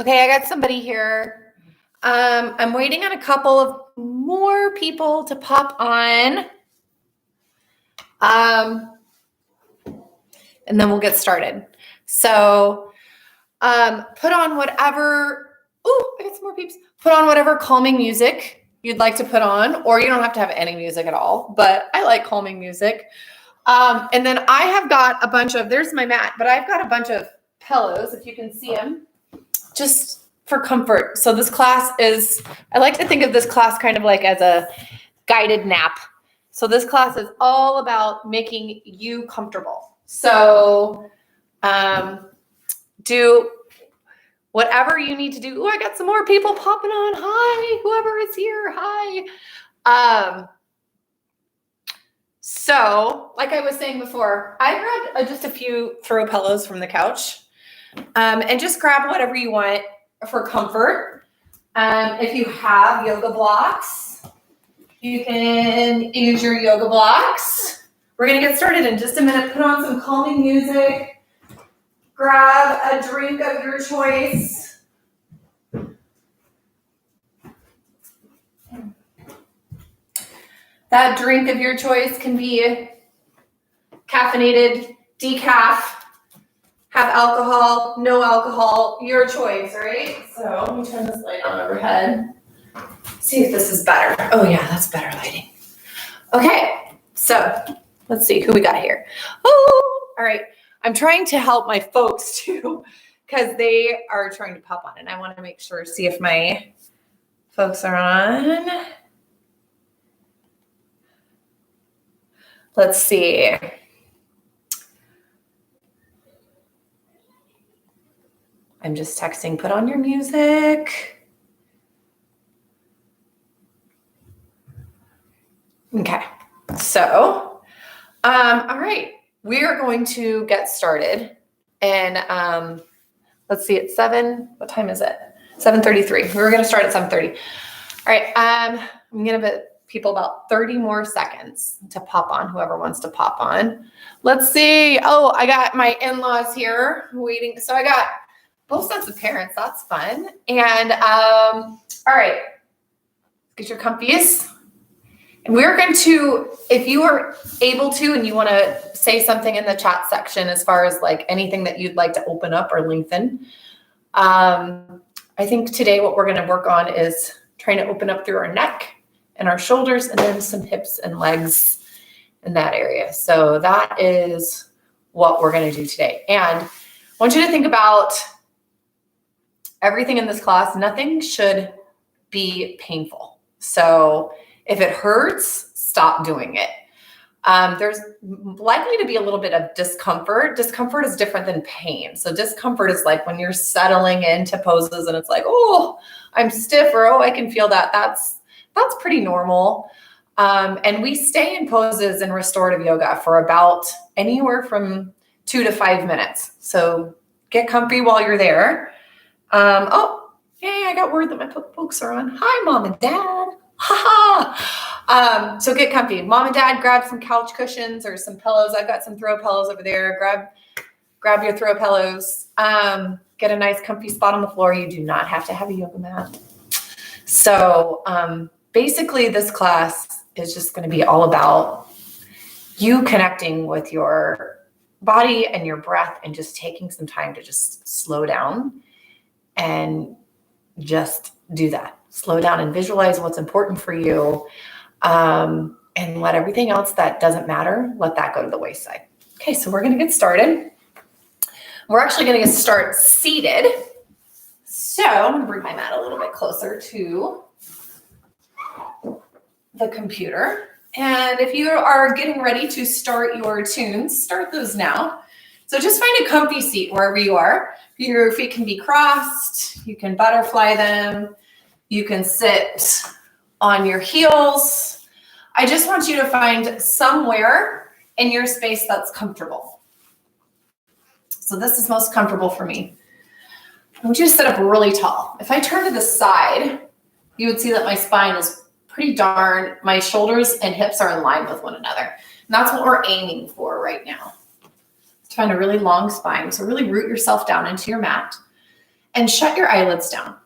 Okay, I got somebody here. I'm waiting on a couple of more people to pop on. And then we'll get started. So put on whatever, I got some more peeps. Put on whatever calming music you'd like to put on, or you don't have to have any music at all, but I like calming music. And then I have got a bunch of, there's my mat, but I've got a bunch of pillows, if you can see them, just for comfort. So this class is, I like to think of this class kind of like as a guided nap. So this class is all about making you comfortable. So do whatever you need to do. I got some more people popping on. Hi, whoever is here. Hi. So like I was saying before, I grabbed just a few throw pillows from the couch. And just grab whatever you want for comfort. If you have yoga blocks, you can use your yoga blocks. We're going to get started in just a minute. Put on some calming music. Grab a drink of your choice. That drink of your choice can be caffeinated, decaf, have alcohol, no alcohol, your choice, right? So let me turn this light on overhead. See if this is better. Oh yeah, that's better lighting. Okay, so let's see who we got here. Oh, all right. I'm trying to help my folks too, because they are trying to pop on, and I want to make sure, see if my folks are on. Let's see. I'm just texting, put on your music. Okay, so, all right, we are going to get started. And let's see, it's what time is it? 7:33. We were gonna start at 7:30. All right, I'm gonna give people about 30 more seconds to pop on, whoever wants to pop on. Let's see, I got my in-laws here waiting. So I got both sets of parents, that's fun. And all right, get your comfies. And we're going to, if you are able to and you want to say something in the chat section as far as like anything that you'd like to open up or lengthen. I think today what we're going to work on is trying to open up through our neck and our shoulders and then some hips and legs in that area. So that is what we're going to do today. And I want you to think about everything in this class. Nothing should be painful. So if it hurts, stop doing it. There's likely to be a little bit of discomfort. Discomfort is different than pain. So discomfort is like when you're settling into poses and it's like, I'm stiff, or I can feel that. That's pretty normal. And we stay in poses in restorative yoga for about anywhere from 2 to 5 minutes. So get comfy while you're there. Yay, I got word that my folks are on. Hi, Mom and Dad. So get comfy. Mom and Dad, grab some couch cushions or some pillows. I've got some throw pillows over there. Grab your throw pillows. Get a nice comfy spot on the floor. You do not have to have a yoga mat. So basically this class is just going to be all about you connecting with your body and your breath and just taking some time to just slow down and just do that. Slow down and visualize what's important for you, and let everything else that doesn't matter, let that go to the wayside. Okay, so we're going to get started. We're actually going to start seated. So I'm going to bring my mat a little bit closer to the computer. And if you are getting ready to start your tunes, start those now. So just find a comfy seat wherever you are. Your feet can be crossed. You can butterfly them. You can sit on your heels. I just want you to find somewhere in your space that's comfortable. So this is most comfortable for me. I want you to sit up really tall. If I turn to the side, you would see that my spine is pretty darn, my shoulders and hips are in line with one another. And that's what we're aiming for right now. To find a really long spine. So really root yourself down into your mat. and shut your eyelids down.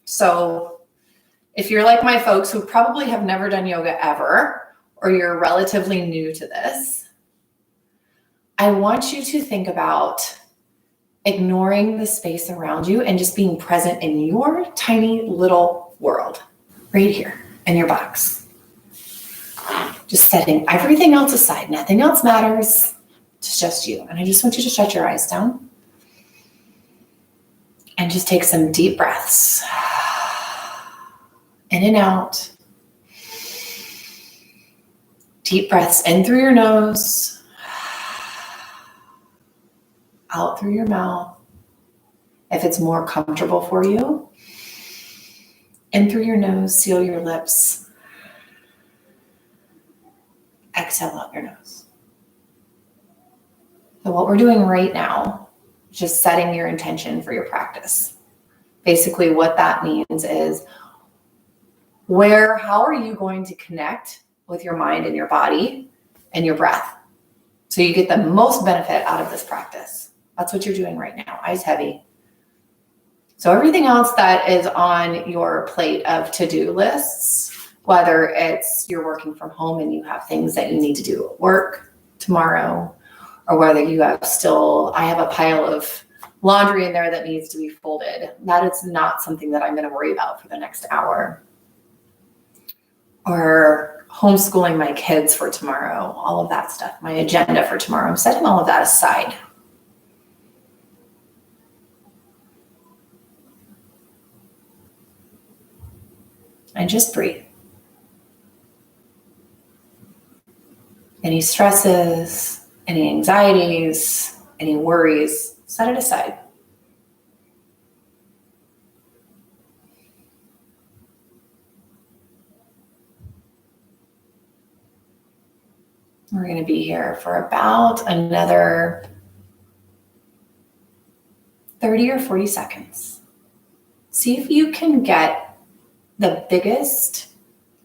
So if you're like my folks who probably have never done yoga ever, or you're relatively new to this, I want you to think about ignoring the space around you and just being present in your tiny little world right here in your box. Just setting everything else aside. Nothing else matters. It's just you. And I just want you to shut your eyes down and just take some deep breaths. In and out. Deep breaths in through your nose, out through your mouth. If it's more comfortable for you, in through your nose, seal your lips. Exhale out your nose. So what we're doing right now is just setting your intention for your practice. Basically what that means is how are you going to connect with your mind and your body and your breath so you get the most benefit out of this practice. That's what you're doing right now. Eyes heavy. So everything else that is on your plate of to-do lists, whether it's you're working from home and you have things that you need to do at work tomorrow, or whether you have I have a pile of laundry in there that needs to be folded. That is not something that I'm going to worry about for the next hour. Or homeschooling my kids for tomorrow, all of that stuff, my agenda for tomorrow. I'm setting all of that aside. And just breathe. Any stresses, any anxieties, any worries, set it aside. We're going to be here for about another 30 or 40 seconds. See if you can get the biggest,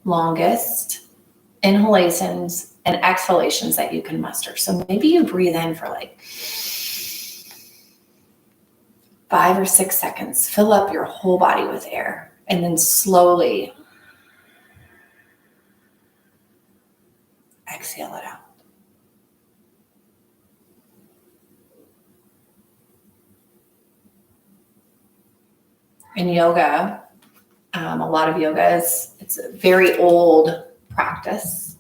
longest inhalations and exhalations that you can muster. So maybe you breathe in for like 5 or 6 seconds. Fill up your whole body with air and then slowly exhale it out. In yoga, a lot of yoga it's a very old practice.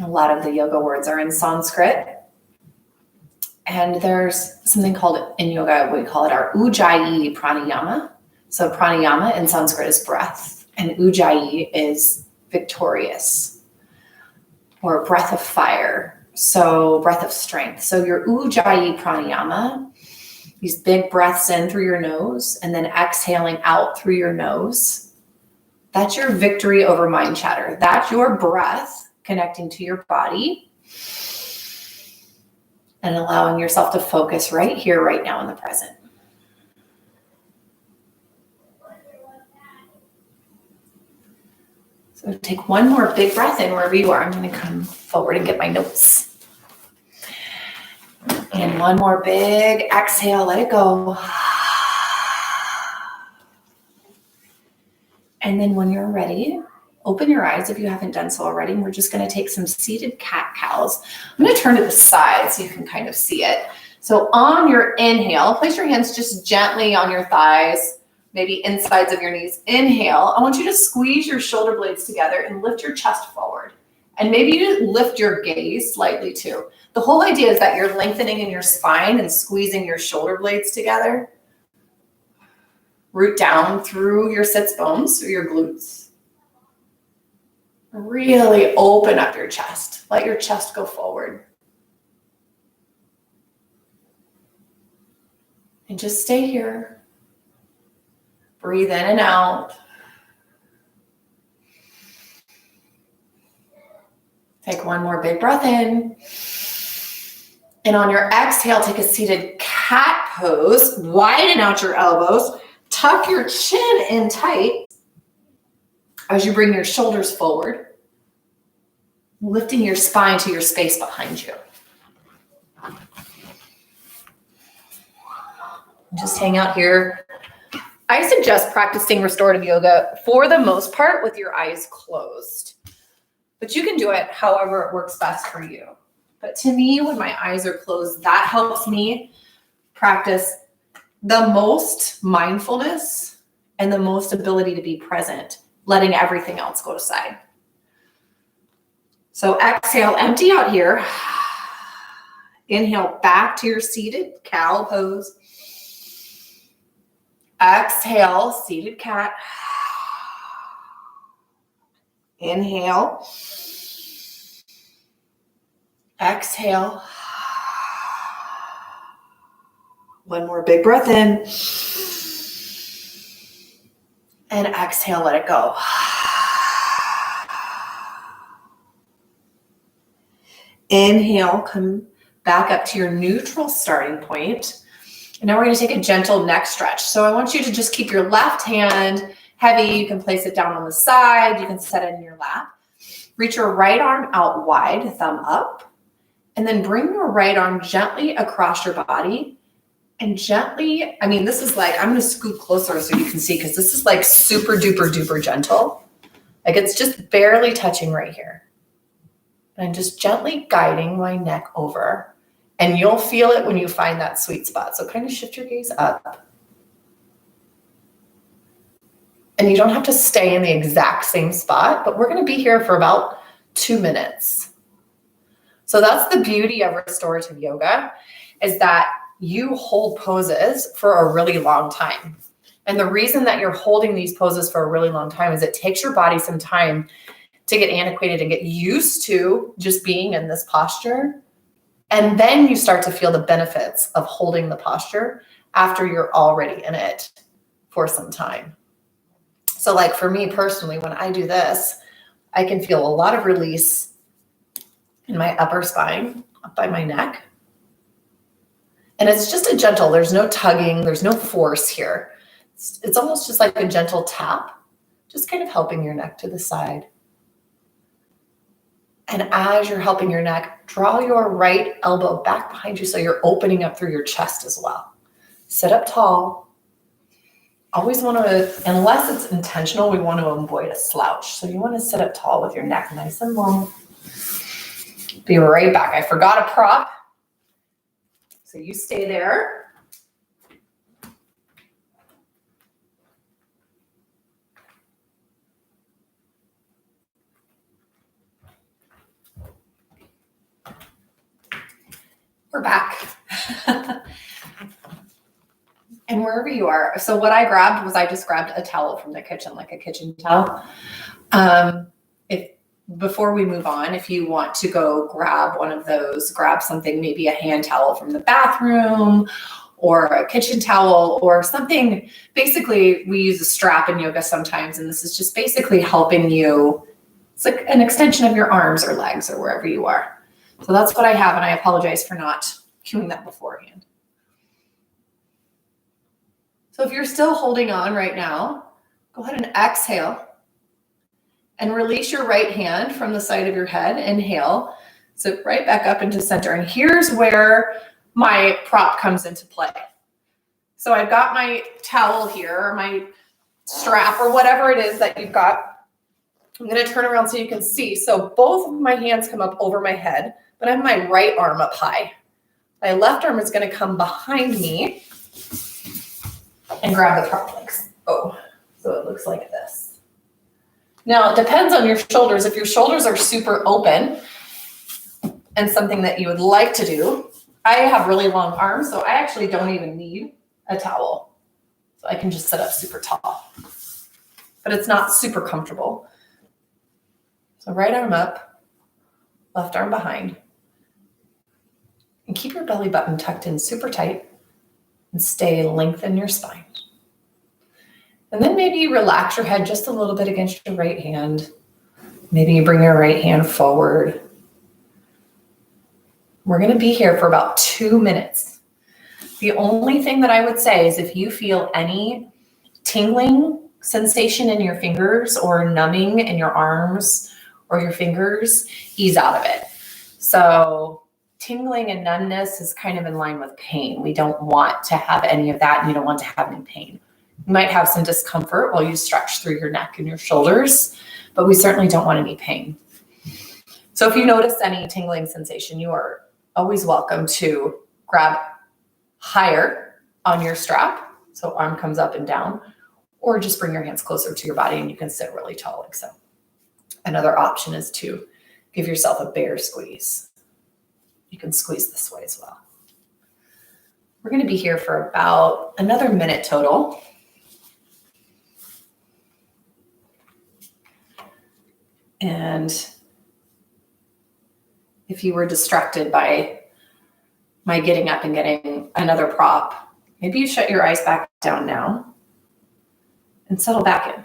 A lot of the yoga words are in Sanskrit. And there's something called in yoga, we call it our Ujjayi pranayama. So pranayama in Sanskrit is breath, and Ujjayi is victorious, or breath of fire, so breath of strength. So your Ujjayi pranayama, these big breaths in through your nose and then exhaling out through your nose, that's your victory over mind chatter. That's your breath connecting to your body and allowing yourself to focus right here, right now in the present. So take one more big breath in wherever you are. I'm going to come forward and get my notes. And one more big exhale, let it go. And then when you're ready, open your eyes if you haven't done so already. And we're just going to take some seated cat-cows. I'm going to turn to the side so you can kind of see it. So on your inhale, place your hands just gently on your thighs, maybe insides of your knees. Inhale. I want you to squeeze your shoulder blades together and lift your chest forward. And maybe you lift your gaze slightly too. The whole idea is that you're lengthening in your spine and squeezing your shoulder blades together. Root down through your sits bones, through your glutes. Really open up your chest. Let your chest go forward. And just stay here. Breathe in and out. Take one more big breath in. And on your exhale, take a seated cat pose. Widen out your elbows. Tuck your chin in tight as you bring your shoulders forward, lifting your spine to your space behind you. Just hang out here I suggest practicing restorative yoga for the most part with your eyes closed. But you can do it however it works best for you. But to me, when my eyes are closed, that helps me practice the most mindfulness and the most ability to be present, letting everything else go aside. So exhale, empty out here. Inhale back to your seated cow pose. Exhale, seated cat. Inhale. Exhale. One more big breath in. And exhale, let it go. Inhale, come back up to your neutral starting point. And now we're going to take a gentle neck stretch. So I want you to just keep your left hand heavy. You can place it down on the side. You can set it in your lap. Reach your right arm out wide, thumb up. And then bring your right arm gently across your body. And gently, this is like, I'm going to scoot closer so you can see, because this is like super duper duper gentle. Like it's just barely touching right here. And I'm just gently guiding my neck over. And you'll feel it when you find that sweet spot. So kind of shift your gaze up. And you don't have to stay in the exact same spot, but we're going to be here for about 2 minutes. So that's the beauty of restorative yoga, is that you hold poses for a really long time. And the reason that you're holding these poses for a really long time is it takes your body some time to get antiquated and get used to just being in this posture. And then you start to feel the benefits of holding the posture after you're already in it for some time. So like for me personally, when I do this, I can feel a lot of release in my upper spine, up by my neck. And it's just a gentle, there's no tugging, there's no force here. It's almost just like a gentle tap, just kind of helping your neck to the side. And as you're helping your neck, draw your right elbow back behind you so you're opening up through your chest as well. Sit up tall. Always want to, unless it's intentional, we want to avoid a slouch. So you want to sit up tall with your neck nice and long. Be right back. I forgot a prop. So you stay there. We're back. And wherever you are. So what I grabbed was I just grabbed a towel from the kitchen, like a kitchen towel. Before we move on, if you want to go grab one of those, grab something, maybe a hand towel from the bathroom or a kitchen towel or something. Basically, we use a strap in yoga sometimes, and this is just basically helping you. It's like an extension of your arms or legs or wherever you are. So that's what I have, and I apologize for not cueing that beforehand. So if you're still holding on right now, go ahead and exhale and release your right hand from the side of your head. Inhale, sit right back up into center. And here's where my prop comes into play. So I've got my towel here, or my strap, or whatever it is that you've got. I'm going to turn around so you can see. So both of my hands come up over my head, but I have my right arm up high. My left arm is going to come behind me and grab the prop legs. Oh, so it looks like this. Now, it depends on your shoulders. If your shoulders are super open and something that you would like to do, I have really long arms, so I actually don't even need a towel. So I can just sit up super tall. But it's not super comfortable. So right arm up, left arm behind. And keep your belly button tucked in super tight and lengthen your spine. And then maybe you relax your head just a little bit against your right hand. Maybe you bring your right hand forward. We're going to be here for about 2 minutes. The only thing that I would say is if you feel any tingling sensation in your fingers or numbing in your arms or your fingers, ease out of it. So tingling and numbness is kind of in line with pain. We don't want to have any of that, and you don't want to have any pain. You might have some discomfort while you stretch through your neck and your shoulders, but we certainly don't want any pain. So if you notice any tingling sensation, you are always welcome to grab higher on your strap, so arm comes up and down, or just bring your hands closer to your body and you can sit really tall like so. Another option is to give yourself a bear squeeze. You can squeeze this way as well. We're going to be here for about another minute total. And if you were distracted by my getting up and getting another prop, maybe you shut your eyes back down now and settle back in.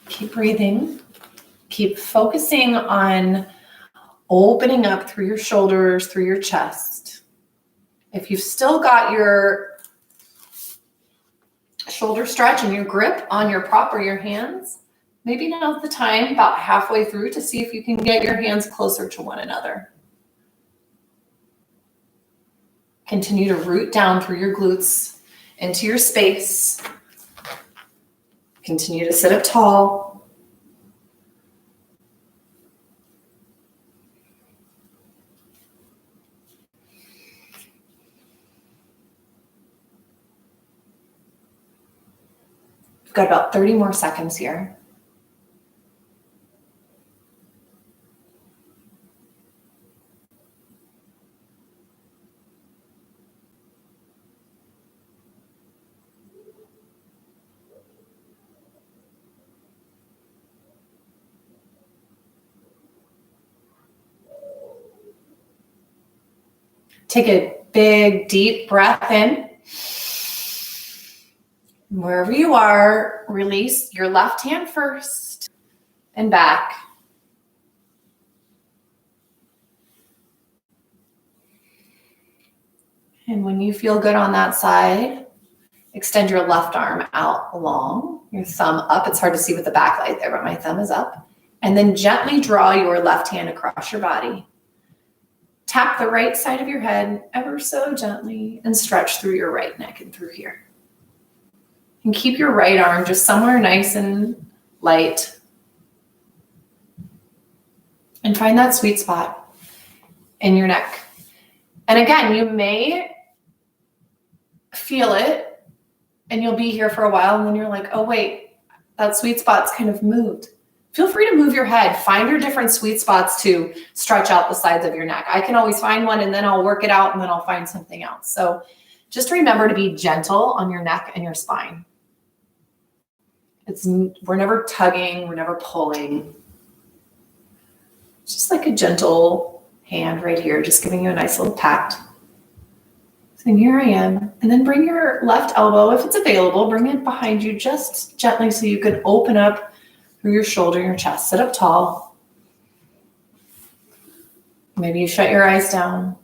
Keep breathing. Keep focusing on opening up through your shoulders, through your chest. If you've still got your shoulder stretch and your grip on your prop or your hands, maybe now's the time about halfway through to see if you can get your hands closer to one another. Continue to root down through your glutes into your space. Continue to sit up tall. We've got about 30 more seconds here. Take a big, deep breath in. Wherever you are, release your left hand first and back. And when you feel good on that side, extend your left arm out long, your thumb up. It's hard to see with the backlight there, but my thumb is up. And then gently draw your left hand across your body. Tap the right side of your head ever so gently and stretch through your right neck and through here. And keep your right arm just somewhere nice and light. And find that sweet spot in your neck. And again, you may feel it and you'll be here for a while and then you're like, oh wait, that sweet spot's kind of moved. Feel free to move your head. Find your different sweet spots to stretch out the sides of your neck. I can always find one and then I'll work it out and then I'll find something else. So just remember to be gentle on your neck and your spine. We're never tugging, we're never pulling. It's just like a gentle hand right here, just giving you a nice little pat. So here I am. And then bring your left elbow, if it's available, bring it behind you just gently so you can open up through your shoulder, your chest. Sit up tall. Maybe you shut your eyes down.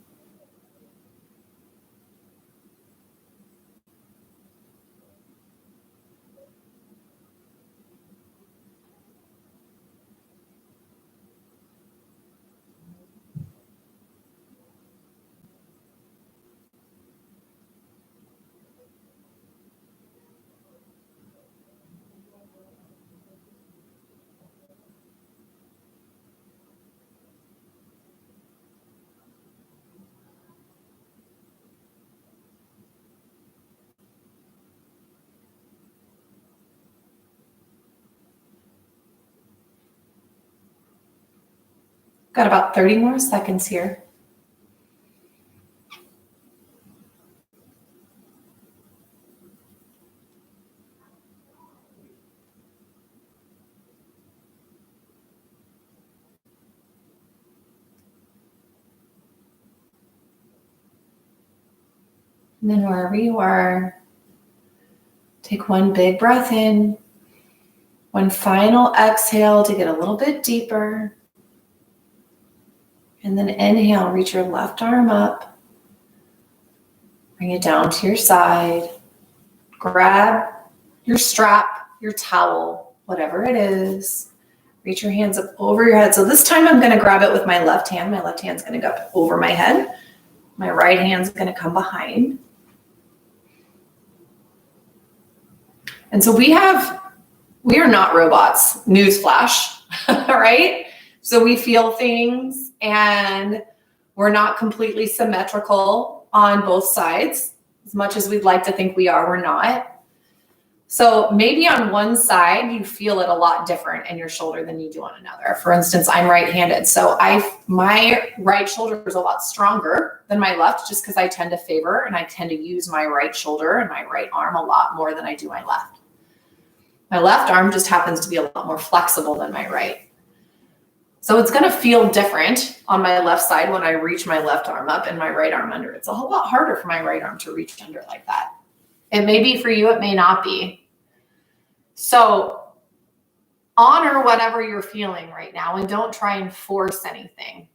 Got about 30 more seconds here. And then wherever you are, Take one big breath in. One final exhale to get a little bit deeper. And then inhale, reach your left arm up. Bring it down to your side. Grab your strap, your towel, whatever it is. Reach your hands up over your head. So this time I'm going to grab it with my left hand. My left hand's going to go up over my head. My right hand's going to come behind. And so we are not robots, newsflash, right? So we feel things and we're not completely symmetrical on both sides. As much as we'd like to think we are, we're not. So maybe on one side, you feel it a lot different in your shoulder than you do on another. For instance, I'm right-handed. So my right shoulder is a lot stronger than my left just because I tend to favor and I tend to use my right shoulder and my right arm a lot more than I do my left. My left arm just happens to be a lot more flexible than my right. So it's going to feel different on my left side when I reach my left arm up and my right arm under. It's a whole lot harder for my right arm to reach under like that. It may be for you, it may not be. So honor whatever you're feeling right now and don't try and force anything.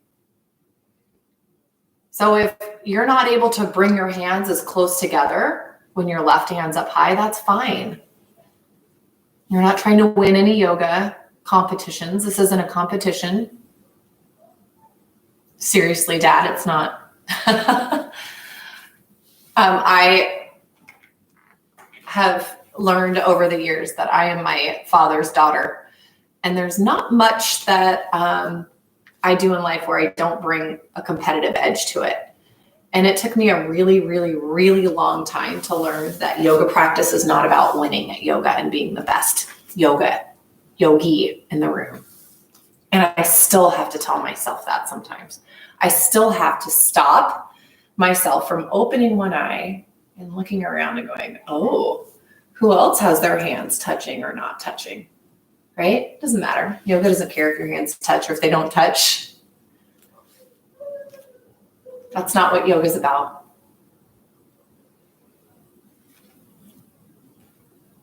So if you're not able to bring your hands as close together when your left hand's up high, that's fine. You're not trying to win any yoga competitions. This isn't a competition. Seriously, Dad, it's not. I have learned over the years that I am my father's daughter. And there's not much that I do in life where I don't bring a competitive edge to it. And it took me a really, really, really long time to learn that yoga practice is not about winning at yoga and being the best yogi in the room. And I still have to tell myself that sometimes. I still have to stop myself from opening one eye and looking around and going, oh, who else has their hands touching or not touching, right? Doesn't matter. Yoga doesn't care if your hands touch or if they don't touch. That's not what yoga is about.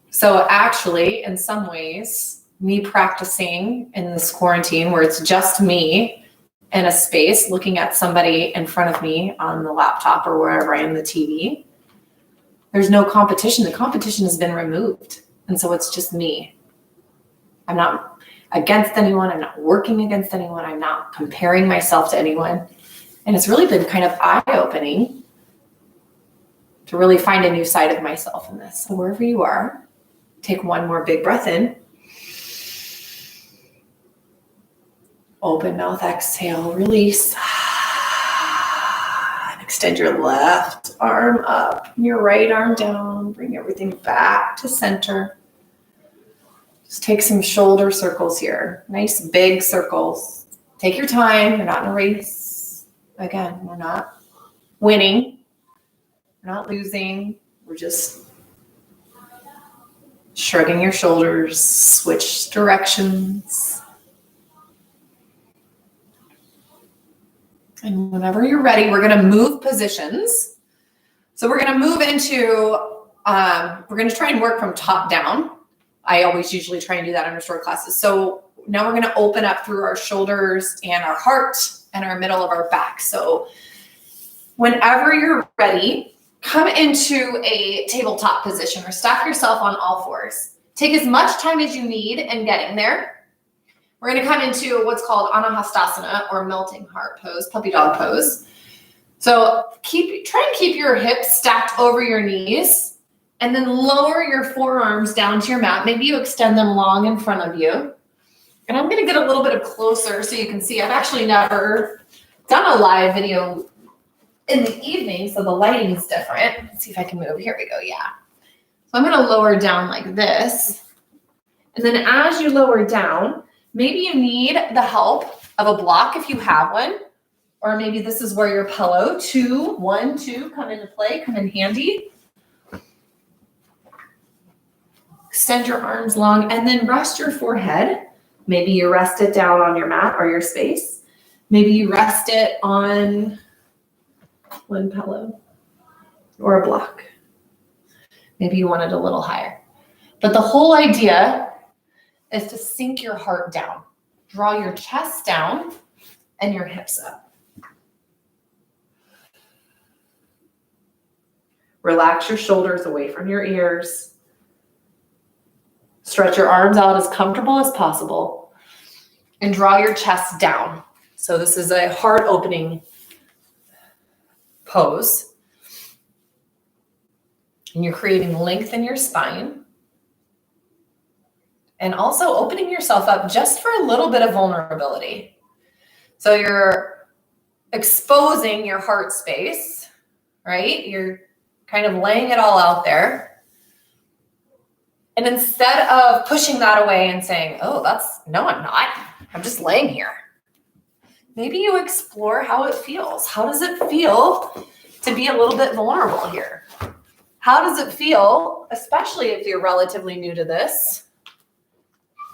So actually, in some ways, me practicing in this quarantine where it's just me in a space looking at somebody in front of me on the laptop or wherever I am, the TV, there's no competition. The competition has been removed. And so it's just me. I'm not against anyone. I'm not working against anyone. I'm not comparing myself to anyone. And it's really been kind of eye-opening to really find a new side of myself in this. So wherever you are, take one more big breath in. Open mouth, exhale, release. Extend your left arm up and your right arm down. Bring everything back to center. Just take some shoulder circles here. Nice big circles. Take your time. You're not in a race. Again, we're not winning. We're not losing. We're just shrugging your shoulders. Switch directions. And whenever you're ready, we're going to move positions. So we're going to move into, we're going to try and work from top down. I always usually try and do that in restore classes. So now we're going to open up through our shoulders and our heart and our middle of our back. So whenever you're ready, come into a tabletop position or stack yourself on all fours. Take as much time as you need in getting there. We're going to come into what's called Anahastasana or melting heart pose, puppy dog pose. So try and keep your hips stacked over your knees and then lower your forearms down to your mat. Maybe you extend them long in front of you. And I'm going to get a little bit closer so you can see. I've actually never done a live video in the evening, so the lighting is different. Let's see if I can move. Here we go. Yeah. So I'm going to lower down like this. And then as you lower down, maybe you need the help of a block if you have one, or maybe this is where your pillow, 1, 2, come into play, come in handy. Extend your arms long and then rest your forehead. Maybe you rest it down on your mat or your space. Maybe you rest it on one pillow or a block. Maybe you want it a little higher. But the whole idea is to sink your heart down. Draw your chest down and your hips up. Relax your shoulders away from your ears. Stretch your arms out as comfortable as possible and draw your chest down. So this is a heart opening pose. And you're creating length in your spine. And also opening yourself up just for a little bit of vulnerability. So you're exposing your heart space, right? You're kind of laying it all out there. And instead of pushing that away and saying, oh, no, I'm not. I'm just laying here. Maybe you explore how it feels. How does it feel to be a little bit vulnerable here? How does it feel, especially if you're relatively new to this?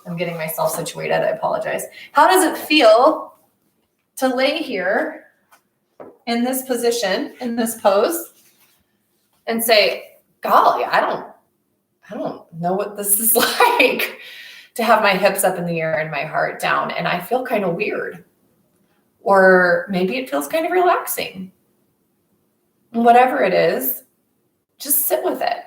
I'm getting myself situated. I apologize. How does it feel to lay here in this position, in this pose, and say, golly, I don't know what this is like to have my hips up in the air and my heart down, and I feel kind of weird. Or maybe it feels kind of relaxing. Whatever it is, just sit with it.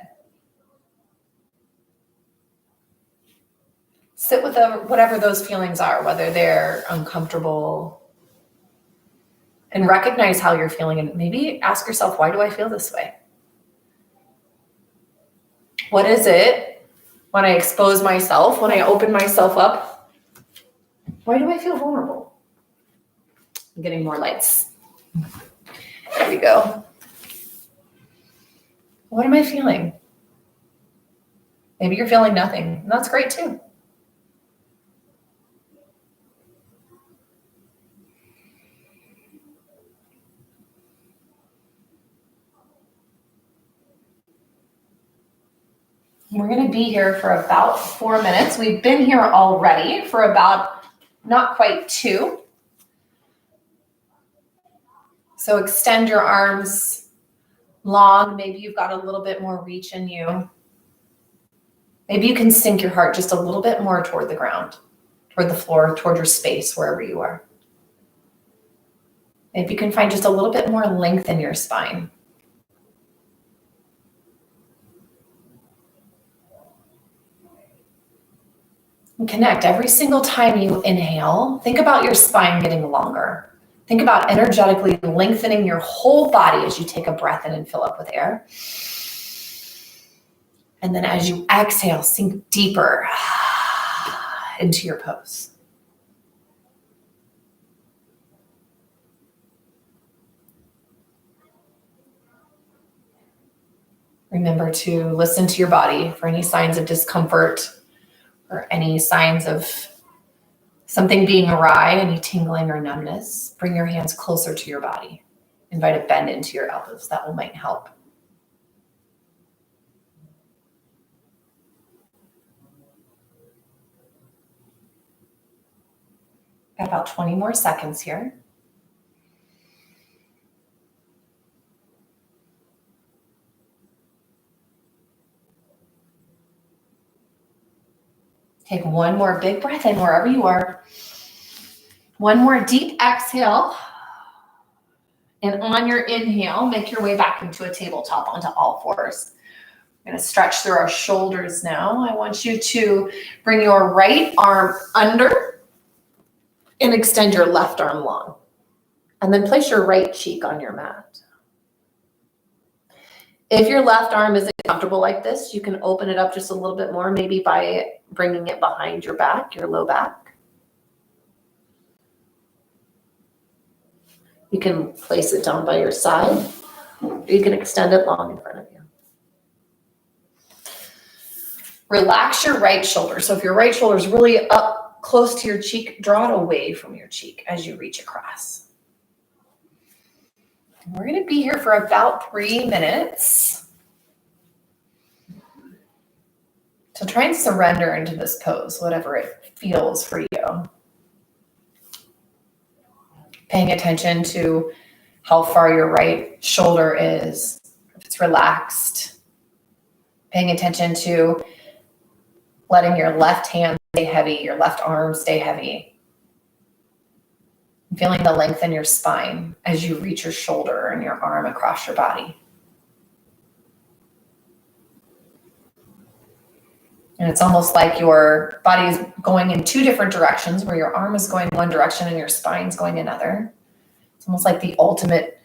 Sit with whatever those feelings are, whether they're uncomfortable, and recognize how you're feeling. And maybe ask yourself, why do I feel this way? What is it when I expose myself, when I open myself up? Why do I feel vulnerable? I'm getting more lights. There we go. What am I feeling? Maybe you're feeling nothing, and that's great too. We're going to be here for about 4 minutes. We've been here already for about not quite 2. So extend your arms long. Maybe you've got a little bit more reach in you. Maybe you can sink your heart just a little bit more toward the ground, toward the floor, toward your space, wherever you are. Maybe you can find just a little bit more length in your spine. And connect. Every single time you inhale, think about your spine getting longer. Think about energetically lengthening your whole body as you take a breath in and fill up with air. And then as you exhale, sink deeper into your pose. Remember to listen to your body for any signs of discomfort or any signs of something being awry, any tingling or numbness. Bring your hands closer to your body. Invite a bend into your elbows. That might help. Got about 20 more seconds here. Take one more big breath in wherever you are. One more deep exhale. And on your inhale, make your way back into a tabletop onto all fours. We're going to stretch through our shoulders now. I want you to bring your right arm under and extend your left arm long. And then place your right cheek on your mat. If your left arm isn't comfortable like this, you can open it up just a little bit more, maybe by bringing it behind your back, your low back. You can place it down by your side. You can extend it long in front of you. Relax your right shoulder. So if your right shoulder is really up close to your cheek, draw it away from your cheek as you reach across. We're going to be here for about 3 minutes. So try and surrender into this pose, whatever it feels for you. Paying attention to how far your right shoulder is, if it's relaxed. Paying attention to letting your left hand stay heavy, your left arm stay heavy. Feeling the length in your spine as you reach your shoulder and your arm across your body. And it's almost like your body is going in two different directions, where your arm is going one direction and your spine's going another. It's almost like the ultimate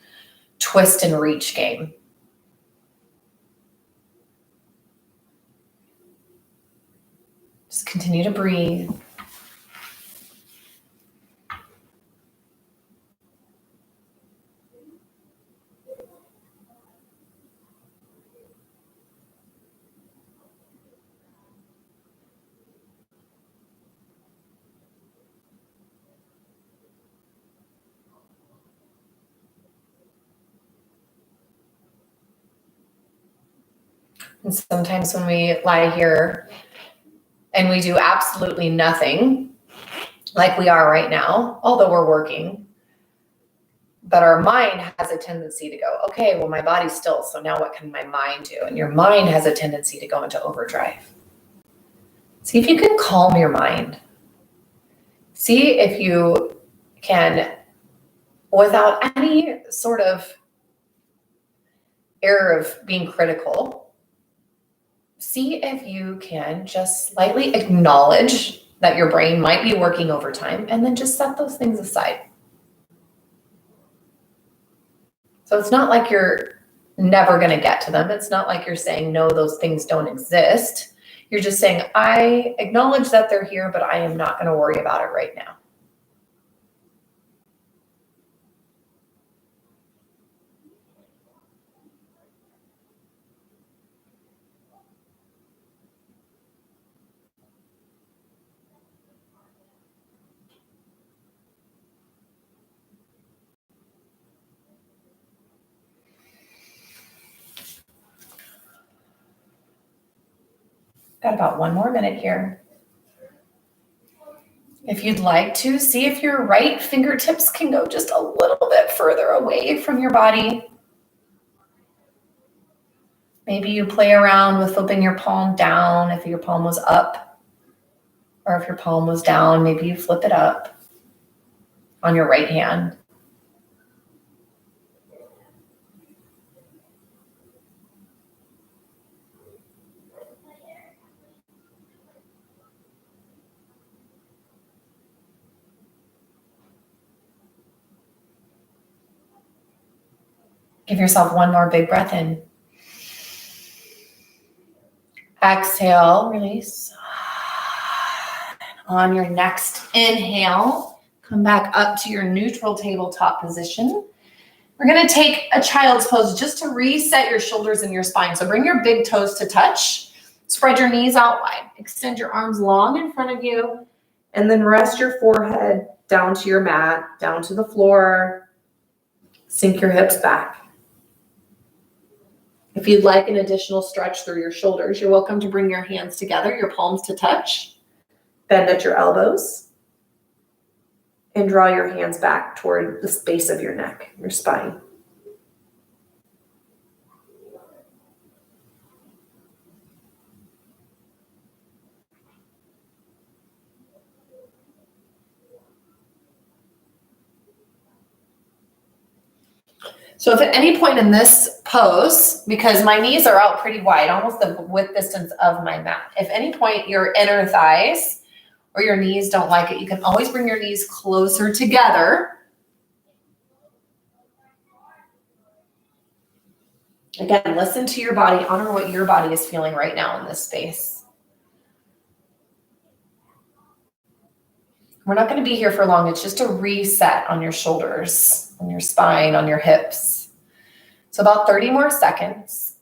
twist and reach game. Just continue to breathe. And sometimes when we lie here and we do absolutely nothing, like we are right now, although we're working, but our mind has a tendency to go, okay, well, my body's still, so now what can my mind do? And your mind has a tendency to go into overdrive. See if you can calm your mind. See if you can, without any sort of air of being critical, see if you can just slightly acknowledge that your brain might be working overtime, and then just set those things aside. So it's not like you're never going to get to them. It's not like you're saying, no, those things don't exist. You're just saying, I acknowledge that they're here, but I am not going to worry about it right now. Got about 1 more minute here. If you'd like to, see if your right fingertips can go just a little bit further away from your body. Maybe you play around with flipping your palm down if your palm was up, or if your palm was down, maybe you flip it up on your right hand. Give yourself 1 more big breath in. Exhale, release. On your next inhale, come back up to your neutral tabletop position. We're going to take a child's pose just to reset your shoulders and your spine. So bring your big toes to touch. Spread your knees out wide. Extend your arms long in front of you. And then rest your forehead down to your mat, down to the floor. Sink your hips back. If you'd like an additional stretch through your shoulders, you're welcome to bring your hands together, your palms to touch. Bend at your elbows. And draw your hands back toward the base of your neck, your spine. So if at any point in this pose, because my knees are out pretty wide, almost the width distance of my mat, if any point your inner thighs or your knees don't like it, you can always bring your knees closer together. Again, listen to your body, honor what your body is feeling right now in this space. We're not going to be here for long. It's just a reset on your shoulders, on your spine, on your hips. So about 30 more seconds.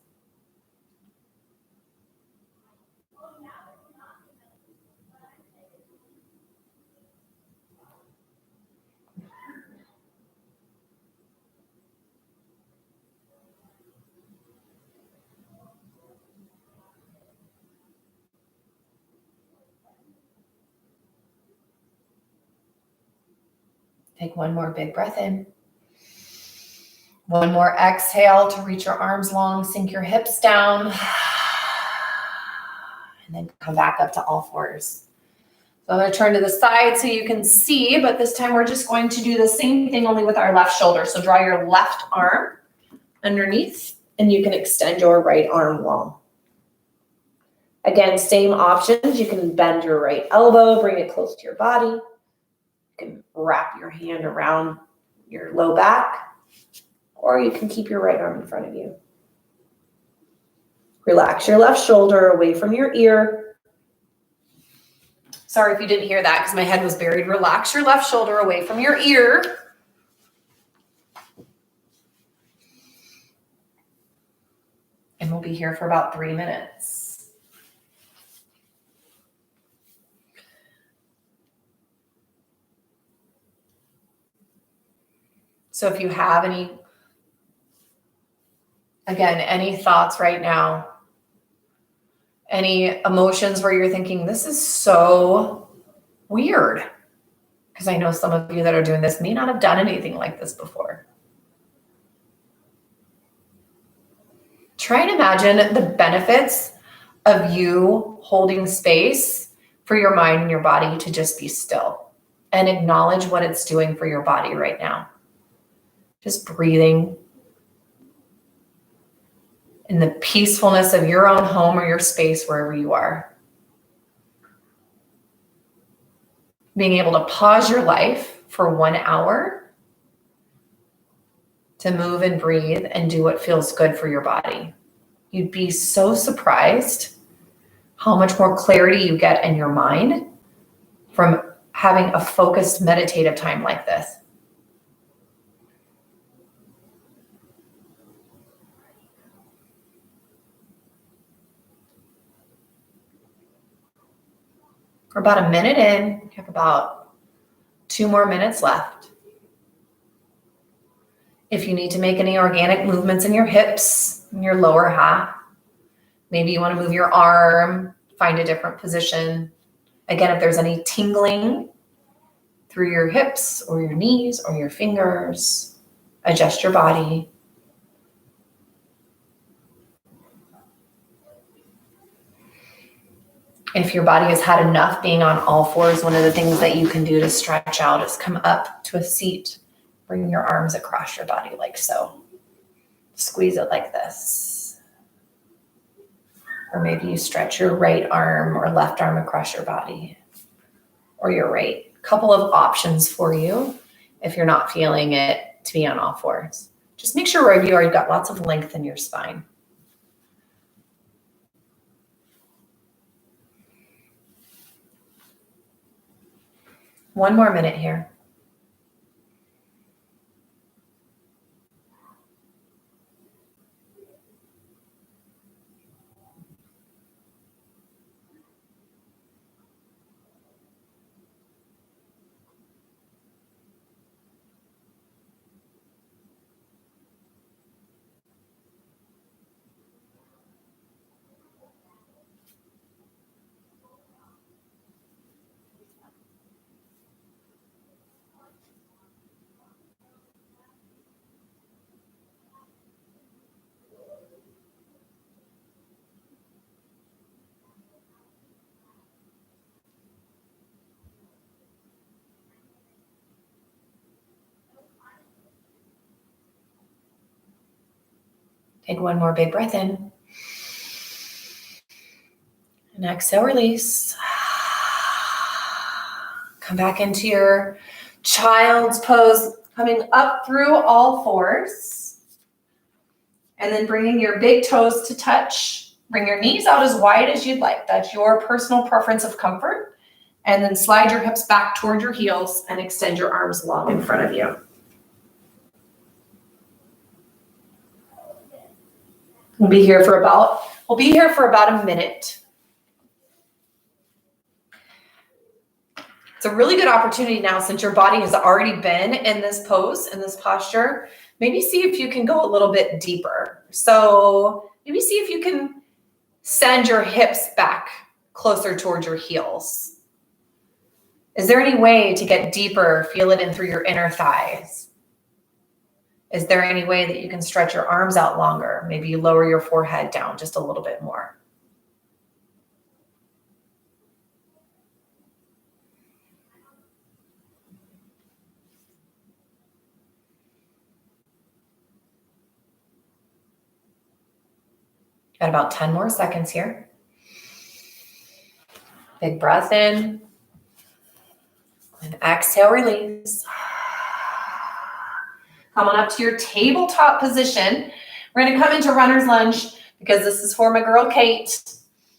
Take 1 more big breath in. 1 more exhale to reach your arms long, sink your hips down. and then come back up to all fours. So I'm going to turn to the side so you can see, but this time we're just going to do the same thing only with our left shoulder. So draw your left arm underneath and you can extend your right arm long. Again, same options. You can bend your right elbow, bring it close to your body. You can wrap your hand around your low back, or you can keep your right arm in front of you. Relax your left shoulder away from your ear. Sorry if you didn't hear that because my head was buried. Relax your left shoulder away from your ear. And we'll be here for about 3 minutes. So if you have any thoughts right now, any emotions where you're thinking, this is so weird, because I know some of you that are doing this may not have done anything like this before. Try and imagine the benefits of you holding space for your mind and your body to just be still and acknowledge what it's doing for your body right now. Just breathing in the peacefulness of your own home or your space, wherever you are. Being able to pause your life for 1 hour to move and breathe and do what feels good for your body. You'd be so surprised how much more clarity you get in your mind from having a focused meditative time like this. We're about a minute in. We have about 2 more minutes left. If you need to make any organic movements in your hips, in your lower half, maybe you want to move your arm, find a different position. Again, if there's any tingling through your hips or your knees or your fingers, adjust your body. If your body has had enough being on all fours, one of the things that you can do to stretch out is come up to a seat. Bring your arms across your body like so. Squeeze it like this. Or maybe you stretch your right arm or left arm across your body. Or your right. Couple of options for you if you're not feeling it to be on all fours. Just make sure wherever you are, you've got lots of length in your spine. One more minute here. Take one more big breath in. And exhale, release. Come back into your child's pose, coming up through all fours. And then bringing your big toes to touch. Bring your knees out as wide as you'd like. That's your personal preference of comfort. And then slide your hips back toward your heels and extend your arms long in front of you. We'll be here for about a minute. It's a really good opportunity now, since your body has already been in this pose, in this posture. Maybe see if you can go a little bit deeper. So maybe see if you can send your hips back closer towards your heels. Is there any way to get deeper, feel it in through your inner thighs? Is there any way that you can stretch your arms out longer? Maybe you lower your forehead down just a little bit more. Got about 10 more seconds here. Big breath in. And exhale, release. Come on up to your tabletop position. We're going to come into runner's lunge because this is for my girl, Kate.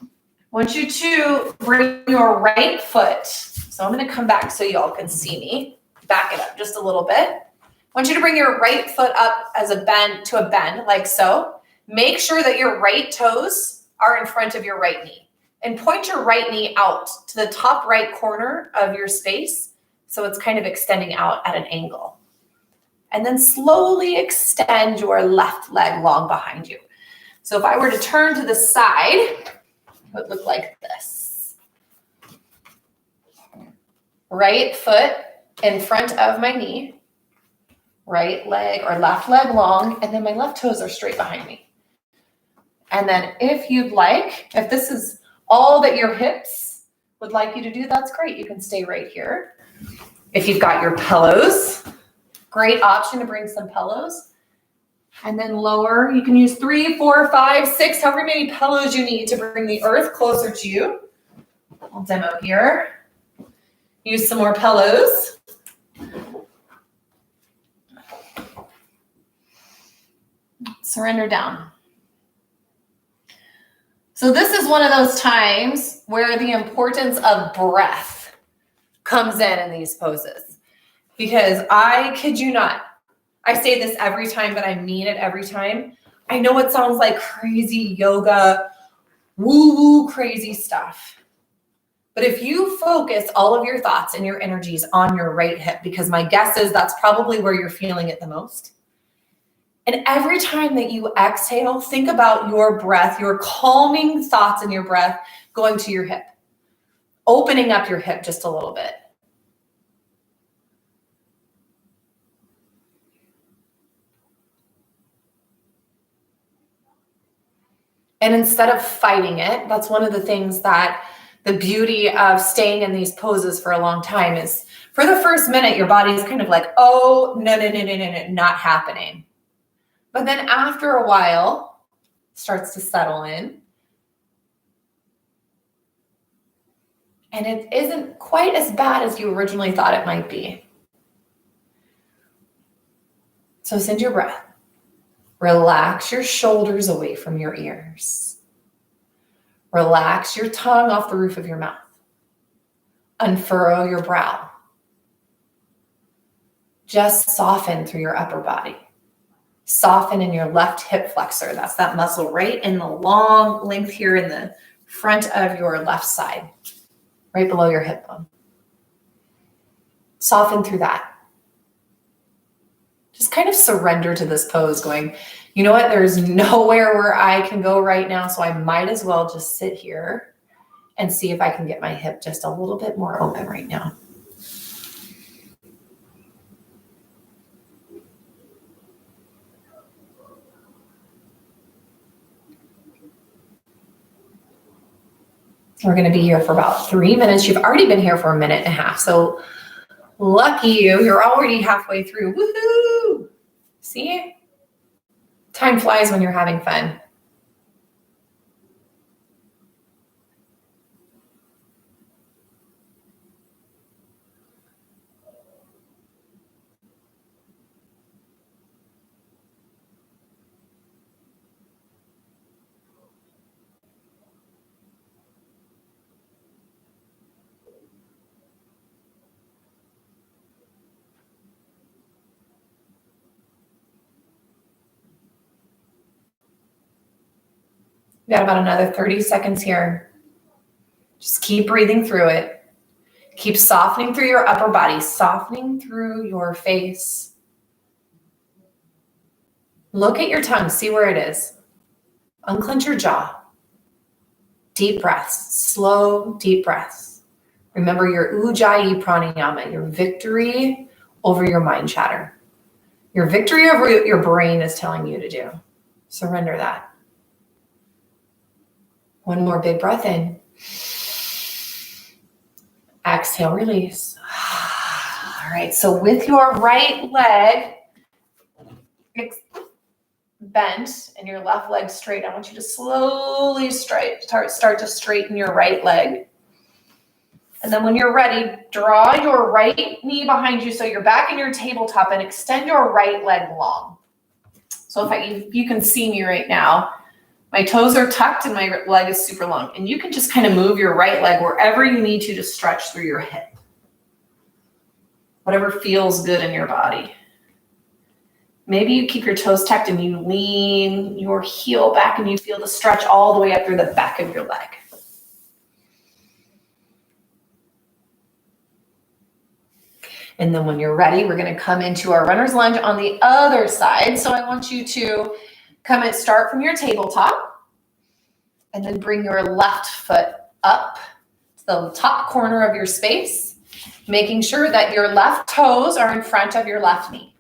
I want you to bring your right foot. So I'm going to come back so y'all can see me. Back it up just a little bit. I want you to bring your right foot up as a bend, like so. Make sure that your right toes are in front of your right knee. And point your right knee out to the top right corner of your space. So it's kind of extending out at an angle. And then slowly extend your left leg long behind you. So if I were to turn to the side, it would look like this. Right foot in front of my knee. Right leg or left leg long. And then my left toes are straight behind me. And then if you'd like, if this is all that your hips would like you to do, that's great. You can stay right here. If you've got your pillows, great option to bring some pillows. And then lower, you can use 3, 4, 5, 6, however many pillows you need to bring the earth closer to you. I'll demo here. Use some more pillows. Surrender down. So this is one of those times where the importance of breath comes in these poses. Because I kid you not, I say this every time, but I mean it every time. I know it sounds like crazy yoga, woo-woo crazy stuff. But if you focus all of your thoughts and your energies on your right hip, because my guess is that's probably where you're feeling it the most. And every time that you exhale, think about your breath, your calming thoughts in your breath going to your hip, opening up your hip just a little bit. And instead of fighting it, that's one of the things that the beauty of staying in these poses for a long time is for the first minute, your body's kind of like, oh, no, not happening. But then after a while, it starts to settle in. And it isn't quite as bad as you originally thought it might be. So send your breath. Relax your shoulders away from your ears. Relax your tongue off the roof of your mouth. Unfurrow your brow. Just soften through your upper body. Soften in your left hip flexor. That's that muscle right in the long length here in the front of your left side, right below your hip bone. Soften through that. Just kind of surrender to this pose going, you know what, there's nowhere where I can go right now, so I might as well just sit here and see if I can get my hip just a little bit more open right now. We're going to be here for about 3 minutes. You've already been here for 1.5 minutes. So lucky you, you're already halfway through. Woohoo! See? Time flies when you're having fun. We got about another 30 seconds here. Just keep breathing through it. Keep softening through your upper body, softening through your face. Look at your tongue, see where it is. Unclench your jaw. Deep breaths, slow, deep breaths. Remember your Ujjayi pranayama, your victory over your mind chatter. Your victory over what your brain is telling you to do. Surrender that. One more big breath in. Exhale, release. All right, so with your right leg, bent and your left leg straight, I want you to slowly start to straighten your right leg. And then when you're ready, draw your right knee behind you so you're back in your tabletop and extend your right leg long. So if you can see me right now, my toes are tucked and my leg is super long. And you can just kind of move your right leg wherever you need to stretch through your hip. Whatever feels good in your body. Maybe you keep your toes tucked and you lean your heel back and you feel the stretch all the way up through the back of your leg. And then when you're ready, we're going to come into our runner's lunge on the other side. So I want you to come and start from your tabletop and then bring your left foot up to the top corner of your space, making sure that your left toes are in front of your left knee.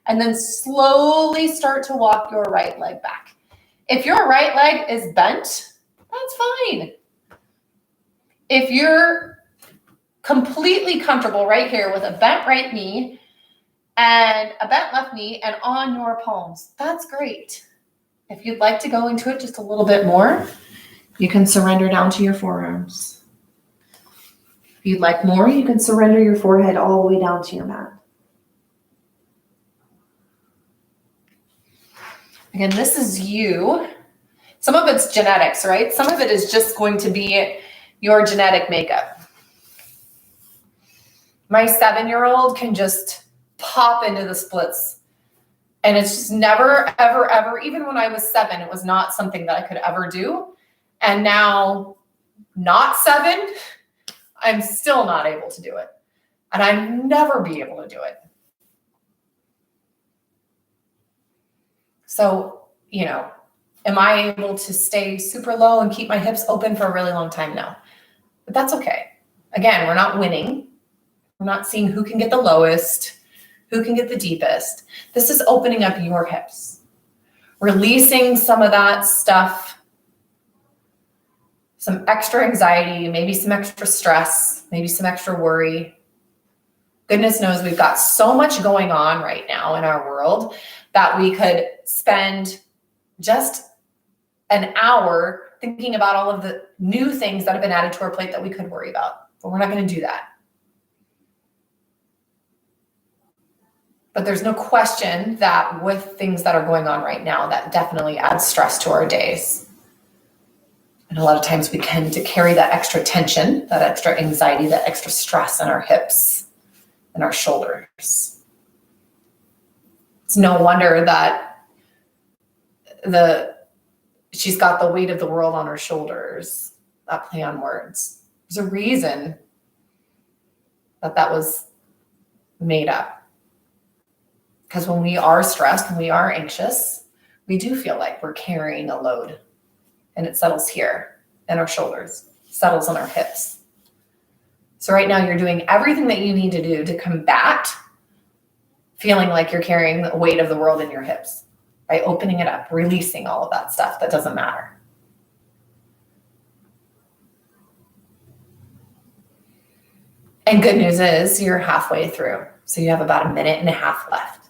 And then slowly start to walk your right leg back. If your right leg is bent, that's fine. If you're completely comfortable right here with a bent right knee and a bent left knee and on your palms, that's great. If you'd like to go into it just a little bit more, you can surrender down to your forearms. If you'd like more, you can surrender your forehead all the way down to your mat. Again, this is you. Some of it's genetics, right? Some of it is just going to be your genetic makeup. My 7-year-old can just pop into the splits. And it's just never, ever, ever, even when I was 7, it was not something that I could ever do. And now, not 7, I'm still not able to do it. And I'd never be able to do it. So, am I able to stay super low and keep my hips open for a really long time? No. But that's okay. Again, we're not winning. We're not seeing who can get the lowest, who can get the deepest. This is opening up your hips, releasing some of that stuff, some extra anxiety, maybe some extra stress, maybe some extra worry. Goodness knows we've got so much going on right now in our world that we could spend just an hour thinking about all of the new things that have been added to our plate that we could worry about. But we're not going to do that. But there's no question that with things that are going on right now, that definitely adds stress to our days. And a lot of times we tend to carry that extra tension, that extra anxiety, that extra stress in our hips and our shoulders. It's no wonder that she's got the weight of the world on her shoulders, that play on words. There's a reason that was made up. Because when we are stressed, when we are anxious, we do feel like we're carrying a load. And it settles here in our shoulders, settles on our hips. So right now you're doing everything that you need to do to combat feeling like you're carrying the weight of the world in your hips by opening it up, releasing all of that stuff that doesn't matter. And good news is you're halfway through. So you have about 1.5 minutes left.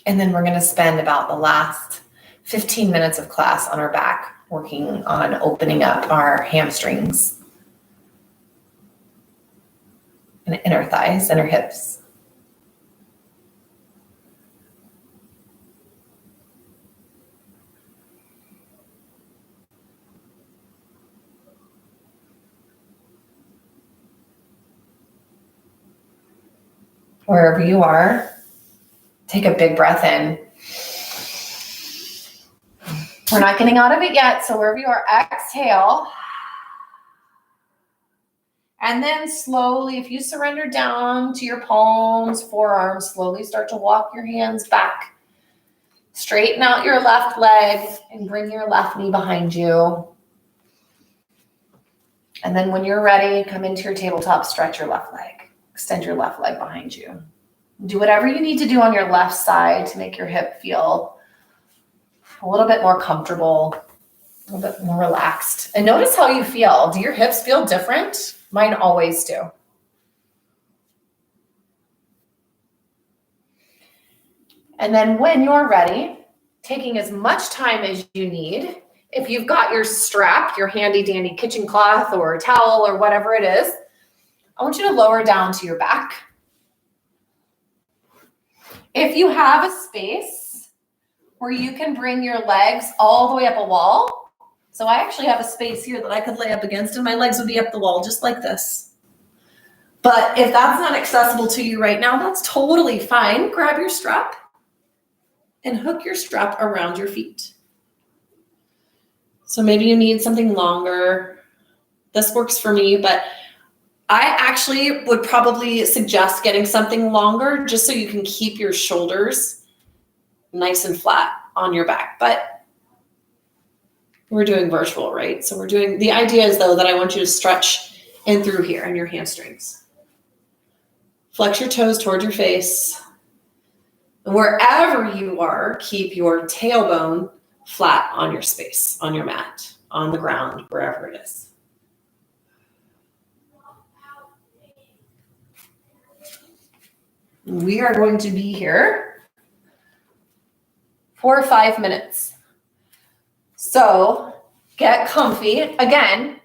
And then we're going to spend about the last 15 minutes of class on our back, working on opening up our hamstrings and inner thighs and our hips. Wherever you are, take a big breath in. We're not getting out of it yet, so wherever you are, exhale. And then slowly, if you surrender down to your palms, forearms, slowly start to walk your hands back. Straighten out your left leg and bring your left knee behind you. And then when you're ready, come into your tabletop, stretch your left leg. Extend your left leg behind you. Do whatever you need to do on your left side to make your hip feel a little bit more comfortable, a little bit more relaxed. And notice how you feel. Do your hips feel different? Mine always do. And then when you're ready, taking as much time as you need, if you've got your strap, your handy dandy kitchen cloth or towel or whatever it is, I want you to lower down to your back. If you have a space where you can bring your legs all the way up a wall, so I actually have a space here that I could lay up against and my legs would be up the wall just like this. But if that's not accessible to you right now, that's totally fine. Grab your strap and hook your strap around your feet. So maybe you need something longer. This works for me, but I actually would probably suggest getting something longer just so you can keep your shoulders nice and flat on your back. But we're doing virtual, right? So the idea is though that I want you to stretch in through here in your hamstrings. Flex your toes toward your face. And wherever you are, keep your tailbone flat on your space, on your mat, on the ground, wherever it is. We are going to be here for 5 minutes. So get comfy. Again,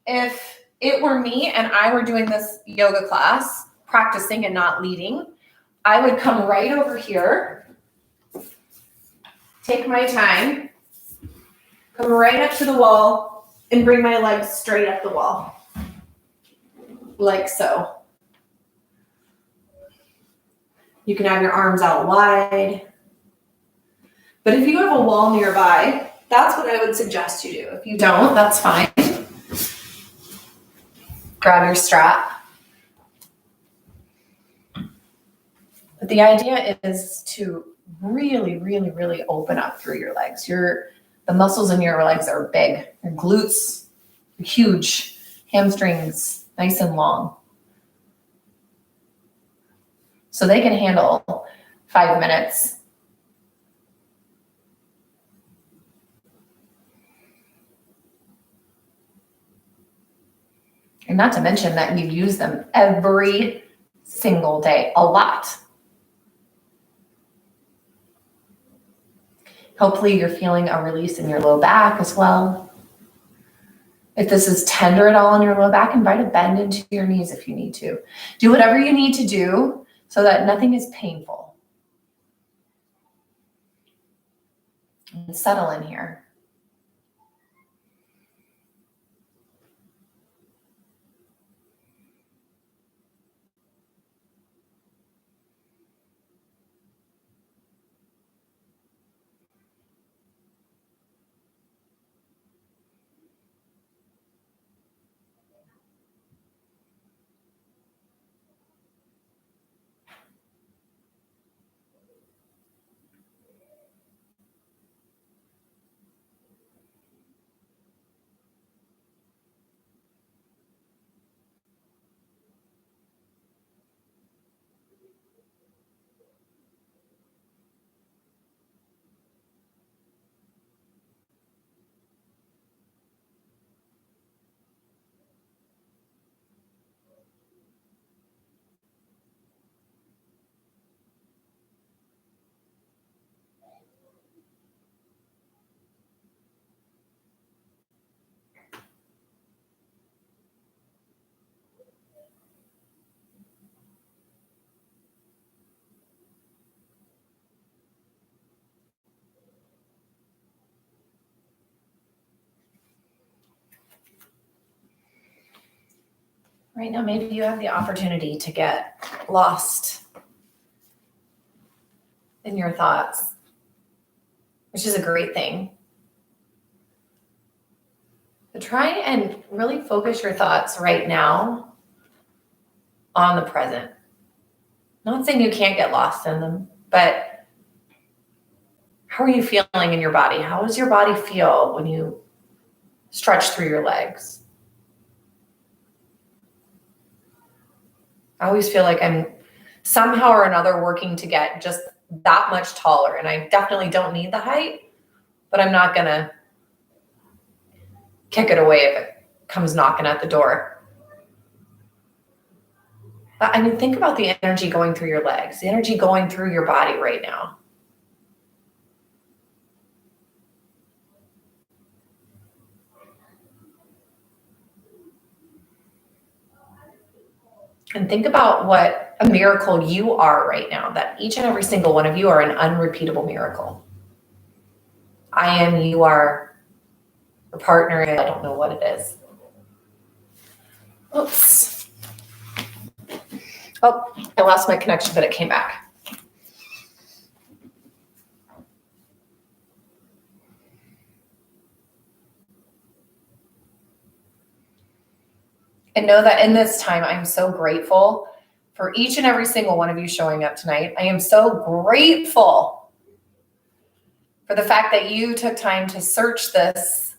if it were me and I were doing this yoga class, practicing and not leading, I would come right over here, take my time, come right up to the wall, and bring my legs straight up the wall, like so. You can have your arms out wide. But if you have a wall nearby, that's what I would suggest you do. If you don't, that's fine. Grab your strap. But the idea is to really, really, really open up through your legs. The muscles in your legs are big. Your glutes are huge. Hamstrings nice and long. So they can handle 5 minutes. And not to mention that you use them every single day, a lot. Hopefully you're feeling a release in your low back as well. If this is tender at all in your low back, invite a bend into your knees if you need to. Do whatever you need to do so that nothing is painful. And settle in here. Right now, maybe you have the opportunity to get lost in your thoughts, which is a great thing. But try and really focus your thoughts right now on the present. Not saying you can't get lost in them, but how are you feeling in your body? How does your body feel when you stretch through your legs? I always feel like I'm somehow or another working to get just that much taller. And I definitely don't need the height, but I'm not going to kick it away if it comes knocking at the door. But I mean, think about the energy going through your legs, the energy going through your body right now. And think about what a miracle you are right now, that each and every single one of you are an unrepeatable miracle. I am, you are, your partner, I don't know what it is. Oops. Oh, I lost my connection, but it came back. And know that in this time, I'm so grateful for each and every single one of you showing up tonight. I am so grateful for the fact that you took time to search this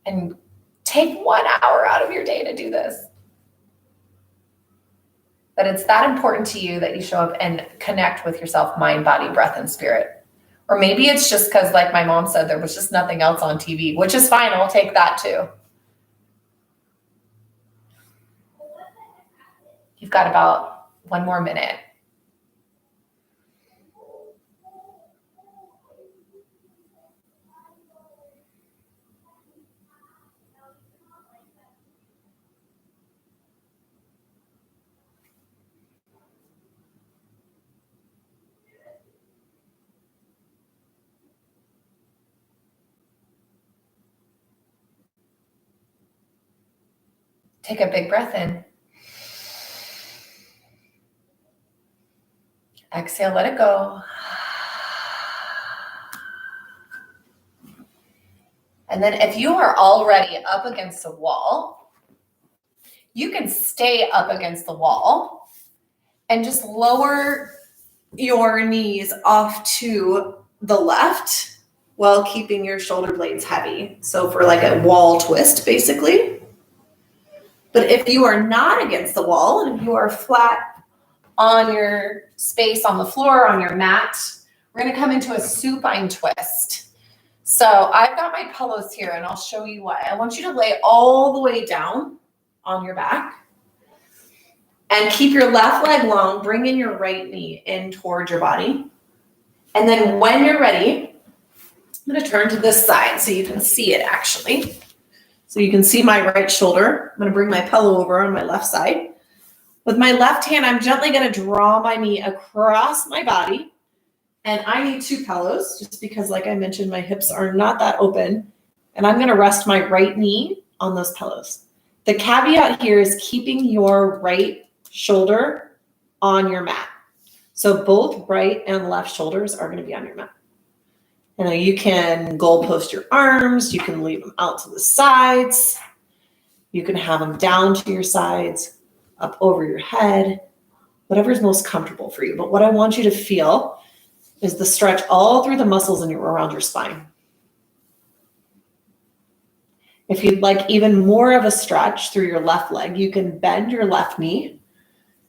and take 1 hour out of your day to do this. That it's that important to you that you show up and connect with yourself, mind, body, breath, and spirit. Or maybe it's just because, like my mom said, there was just nothing else on TV, which is fine. I'll take that too. You've got about 1 more minute. Take a big breath in. Exhale, let it go. And then if you are already up against a wall, you can stay up against the wall and just lower your knees off to the left while keeping your shoulder blades heavy. So for like a wall twist, basically. But if you are not against the wall and if you are flat on your space on the floor, on your mat, we're going to come into a supine twist. So I've got my pillows here and I'll show you why. I want you to lay all the way down on your back and keep your left leg long. Bring in your right knee in towards your body. And then when you're ready, I'm going to turn to this side so you can see it actually. So you can see my right shoulder. I'm going to bring my pillow over on my left side. With my left hand, I'm gently going to draw my knee across my body. And I need 2 pillows just because, like I mentioned, my hips are not that open. And I'm going to rest my right knee on those pillows. The caveat here is keeping your right shoulder on your mat. So both right and left shoulders are going to be on your mat. And you can goalpost your arms. You can leave them out to the sides. You can have them down to your sides, up over your head, whatever is most comfortable for you. But what I want you to feel is the stretch all through the muscles around your spine. If you'd like even more of a stretch through your left leg, you can bend your left knee,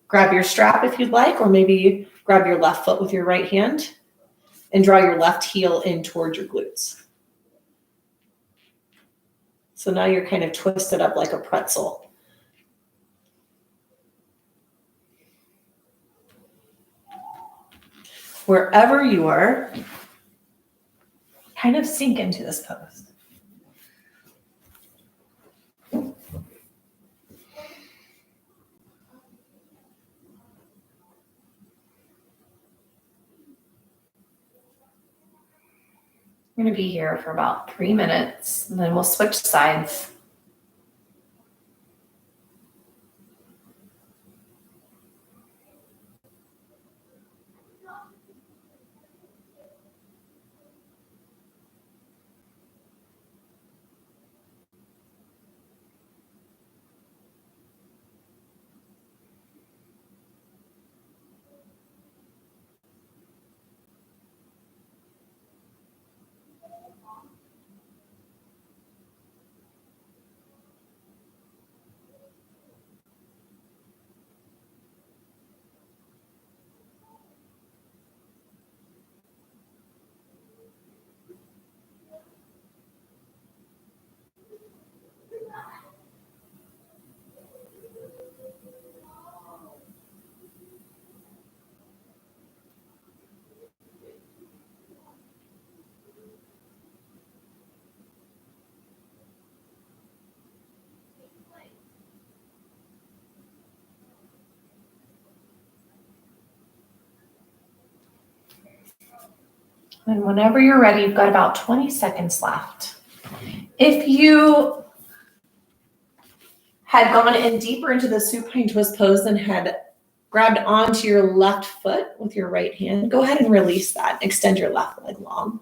grab your strap if you'd like, or maybe grab your left foot with your right hand and draw your left heel in towards your glutes. So now you're kind of twisted up like a pretzel. Wherever you are, kind of sink into this pose. I'm going to be here for about 3 minutes, and then we'll switch sides. And whenever you're ready, you've got about 20 seconds left. If you had gone in deeper into the supine twist pose and had grabbed onto your left foot with your right hand, go ahead and release that. Extend your left leg long.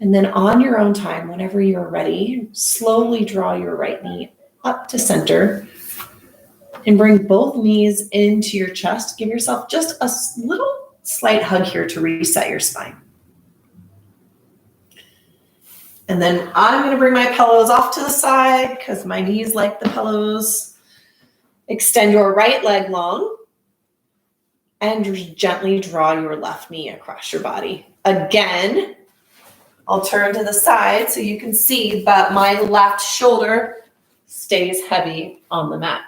And then on your own time, whenever you're ready, slowly draw your right knee up to center and bring both knees into your chest. Give yourself just a little slight hug here to reset your spine. And then I'm going to bring my pillows off to the side because my knees like the pillows. Extend your right leg long and just gently draw your left knee across your body. Again, I'll turn to the side so you can see that my left shoulder stays heavy on the mat.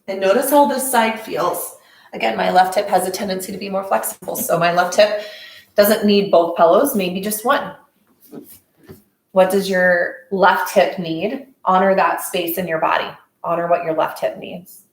And notice how this side feels. Again, my left hip has a tendency to be more flexible, so my left hip doesn't need both pillows, maybe just one. What does your left hip need? Honor that space in your body. Honor what your left hip needs.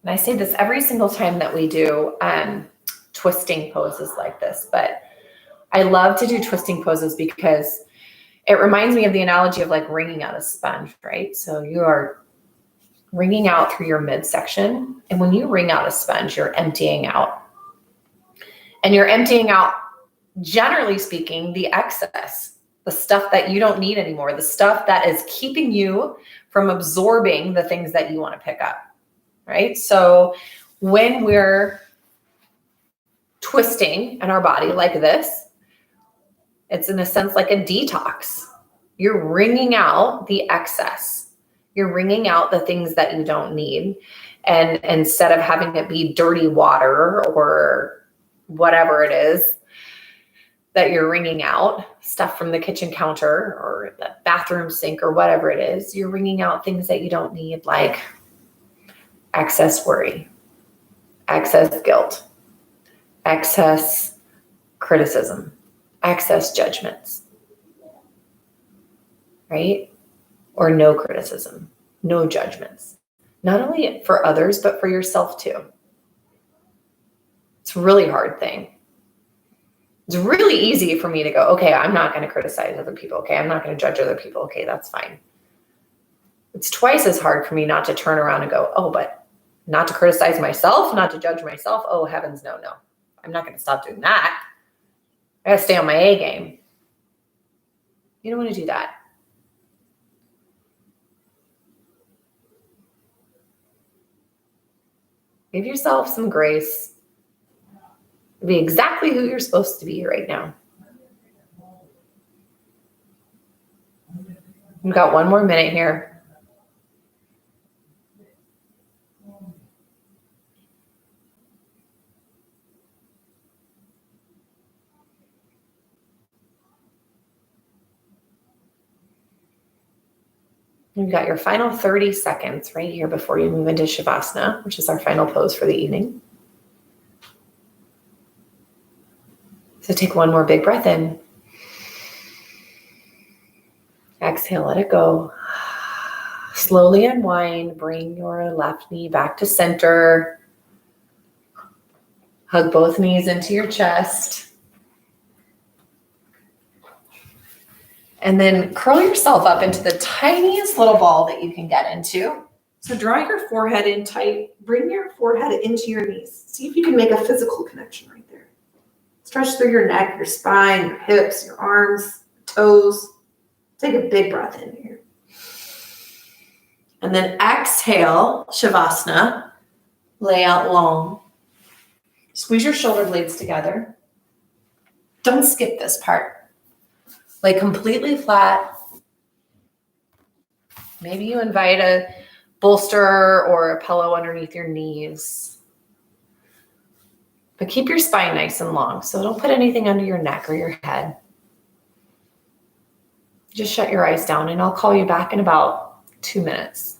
And I say this every single time that we do twisting poses like this, but I love to do twisting poses because it reminds me of the analogy of like wringing out a sponge, right? So you are wringing out through your midsection. And when you wring out a sponge, you're emptying out. And you're emptying out, generally speaking, the excess, the stuff that you don't need anymore, the stuff that is keeping you from absorbing the things that you want to pick up. Right? So when we're twisting in our body like this, it's in a sense like a detox. You're wringing out the excess. You're wringing out the things that you don't need. And instead of having it be dirty water or whatever it is that you're wringing out, stuff from the kitchen counter or the bathroom sink or whatever it is, you're wringing out things that you don't need, like excess worry, excess guilt, excess criticism, excess judgments, right? Or no criticism, no judgments, not only for others, but for yourself too. It's a really hard thing. It's really easy for me to go, okay, I'm not going to criticize other people. Okay, I'm not going to judge other people. Okay, that's fine. It's twice as hard for me not to turn around and go, oh, but not to criticize myself, not to judge myself. Oh, heavens, no. I'm not going to stop doing that. I got to stay on my A game. You don't want to do that. Give yourself some grace. Be exactly who you're supposed to be right now. We've got one more minute here. You've got your final 30 seconds right here before you move into Shavasana, which is our final pose for the evening. So take one more big breath in. Exhale, let it go. Slowly unwind, bring your left knee back to center. Hug both knees into your chest. And then curl yourself up into the tiniest little ball that you can get into. So draw your forehead in tight. Bring your forehead into your knees. See if you can make a physical connection right there. Stretch through your neck, your spine, your hips, your arms, toes. Take a big breath in here. And then exhale, Shavasana. Lay out long. Squeeze your shoulder blades together. Don't skip this part. Lay completely flat. Maybe you invite a bolster or a pillow underneath your knees. But keep your spine nice and long, so don't put anything under your neck or your head. just shut your eyes down, and I'll call you back in about 2 minutes.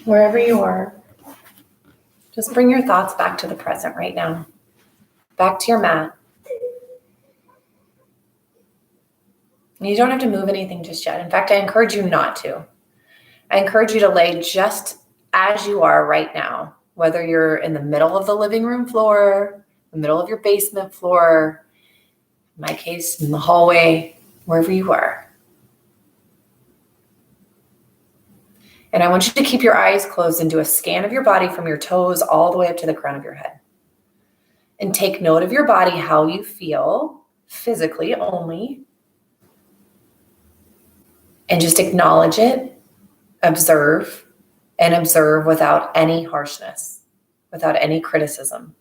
Wherever you are, just bring your thoughts back to the present right now, back to your mat. And you don't have to move anything just yet. In fact, I encourage you not to. I encourage you to lay just as you are right now, whether you're in the middle of the living room floor, the middle of your basement floor, in my case, in the hallway, wherever you are. And I want you to keep your eyes closed and do a scan of your body from your toes all the way up to the crown of your head. And take note of your body, how you feel physically only. And just acknowledge it, observe, and observe without any harshness, without any criticism,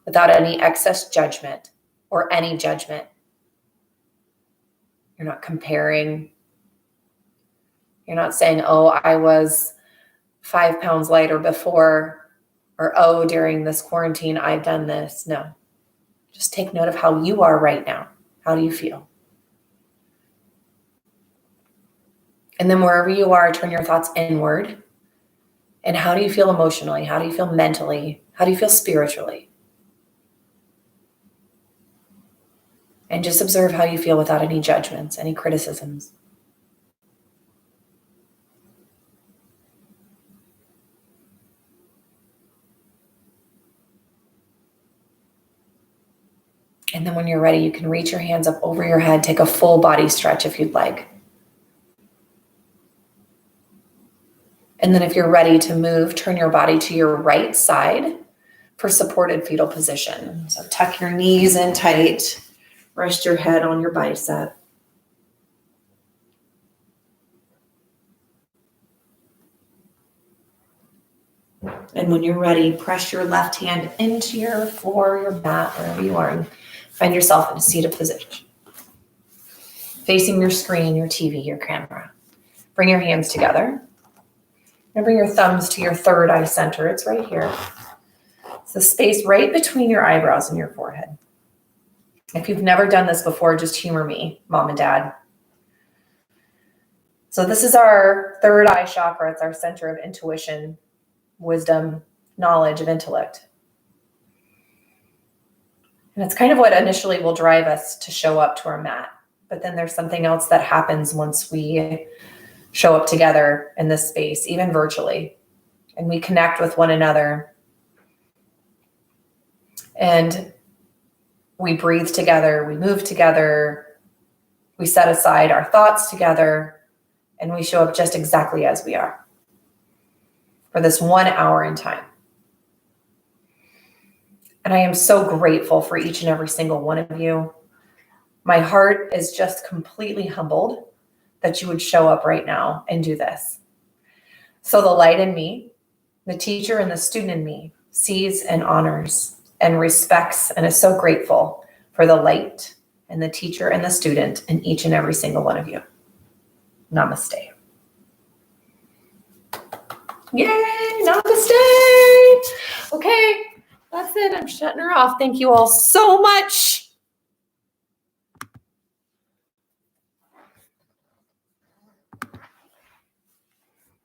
without any excess judgment or any judgment. You're not comparing. You're not saying, oh, I was 5 pounds lighter before, or oh, during this quarantine, I've done this. No, just take note of how you are right now. How do you feel? And then wherever you are, turn your thoughts inward. And how do you feel emotionally? How do you feel mentally? How do you feel spiritually? And just observe how you feel without any judgments, any criticisms. And then when you're ready, you can reach your hands up over your head, take a full body stretch if you'd like. And then if you're ready to move, turn your body to your right side for supported fetal position. So tuck your knees in tight, rest your head on your bicep. And when you're ready, press your left hand into your floor, your mat, wherever you are, and find yourself in a seated position. Facing your screen, your TV, your camera. Bring your hands together. And bring your thumbs to your third eye center. It's right here. It's the space right between your eyebrows and your forehead. If you've never done this before, just humor me, mom and dad. So this is our third eye chakra. It's our center of intuition, wisdom, knowledge, of intellect. And it's kind of what initially will drive us to show up to our mat. But then there's something else that happens once we show up together in this space, even virtually, and we connect with one another. And we breathe together, we move together, we set aside our thoughts together, and we show up just exactly as we are for this 1 hour in time. And I am so grateful for each and every single one of you. My heart is just completely humbled that you would show up right now and do this. So the light in me, the teacher and the student in me, sees and honors and respects and is so grateful for the light and the teacher and the student in each and every single one of you. Namaste. Yay, namaste. Okay, that's it. I'm shutting her off. Thank you all so much.